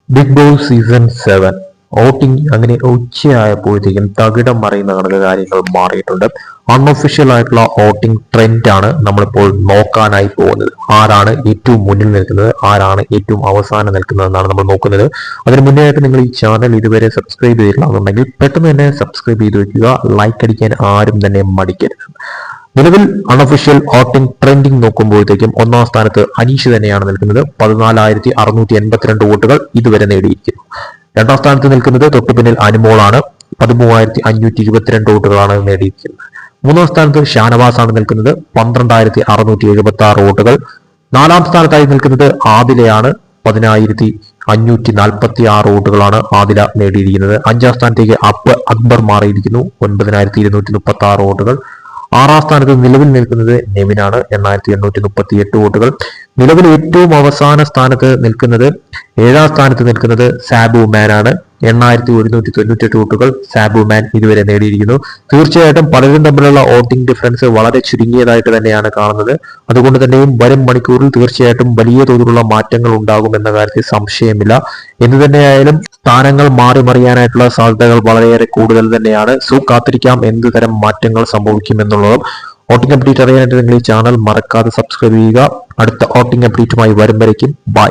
Big boss season 7 voting അങ്ങനെ ഉച്ചയായപ്പോഴത്തേക്കും തകിടം മറിയുന്ന കണക്ക് കാര്യങ്ങൾ മാറിയിട്ടുണ്ട്. അൺഒഫീഷ്യൽ ആയിട്ടുള്ള വോട്ടിംഗ് ട്രെൻഡ് ആണ് നമ്മളിപ്പോൾ നോക്കാനായി പോകുന്നത്. ആരാണ് ഏറ്റവും മുന്നിൽ നിൽക്കുന്നത്, ആരാണ് ഏറ്റവും അവസാനം നിൽക്കുന്നത് എന്നാണ് നമ്മൾ നോക്കുന്നത്. അതിന് മുന്നേ ആയിട്ട് നിങ്ങൾ ഈ ചാനൽ ഇതുവരെ സബ്സ്ക്രൈബ് ചെയ്തിട്ടില്ലാന്നുണ്ടെങ്കിൽ പെട്ടെന്ന് തന്നെ സബ്സ്ക്രൈബ് ചെയ്ത് വെക്കുക. ലൈക്ക് അടിക്കാൻ ആരും തന്നെ മടിക്കരുത്. നിലവിൽ അൺഒഫീഷ്യൽ വോട്ടിംഗ് ട്രെൻഡിംഗ് നോക്കുമ്പോഴത്തേക്കും ഒന്നാം സ്ഥാനത്ത് അനീഷ് തന്നെയാണ് നിൽക്കുന്നത്. 14,682 വോട്ടുകൾ ഇതുവരെ നേടിയിരിക്കുന്നു. രണ്ടാം സ്ഥാനത്ത് നിൽക്കുന്നത് തൊട്ടു പിന്നിൽ അനുമോളാണ്. 13,522 വോട്ടുകളാണ് നേടിയിരിക്കുന്നത്. മൂന്നാം സ്ഥാനത്ത് ഷാനവാസ് ആണ് നിൽക്കുന്നത്. 12,676 വോട്ടുകൾ. നാലാം സ്ഥാനത്തായി നിൽക്കുന്നത് ആദിലയാണ്. 10,546 വോട്ടുകളാണ് ആദില നേടിയിരിക്കുന്നത്. അഞ്ചാം സ്ഥാനത്തേക്ക് അക്ബർ മാറിയിരിക്കുന്നു. 9,236 വോട്ടുകൾ. ആറാം സ്ഥാനത്ത് നിലവിൽ നിൽക്കുന്നത് നെവിനാണ്. 8,838 വോട്ടുകൾ. നിലവിൽ ഏറ്റവും അവസാന സ്ഥാനത്ത് നിൽക്കുന്നത്, ഏഴാം സ്ഥാനത്ത് നിൽക്കുന്നത് സാബു മാൻ ആണ്. 8,198 വോട്ടുകൾ സാബു മാൻ ഇതുവരെ നേടിയിരിക്കുന്നു. തീർച്ചയായിട്ടും പലരും തമ്മിലുള്ള വോട്ടിംഗ് ഡിഫറൻസ് വളരെ ചുരുങ്ങിയതായിട്ട് തന്നെയാണ് കാണുന്നത്. അതുകൊണ്ട് തന്നെയും വരും മണിക്കൂറിൽ തീർച്ചയായിട്ടും വലിയ തോതിലുള്ള മാറ്റങ്ങൾ ഉണ്ടാകുമെന്ന കാര്യത്തിൽ സംശയമില്ല. എന്തു തന്നെയായാലും സ്ഥാനങ്ങൾ മാറി മറിയാനായിട്ടുള്ള സാധ്യതകൾ വളരെയേറെ കൂടുതൽ തന്നെയാണ്. സോ കാത്തിരിക്കാം എന്ത് തരം മാറ്റങ്ങൾ സംഭവിക്കുമെന്നുള്ളതും. വോട്ടിംഗ് അപ്ഡേറ്റ് അറിയാനായിട്ട് നിങ്ങൾ ഈ ചാനൽ മറക്കാതെ സബ്സ്ക്രൈബ് ചെയ്യുക. അടുത്ത വോട്ടിംഗ് അപ്ഡേറ്റുമായി വരും വരയ്ക്കും ബൈ.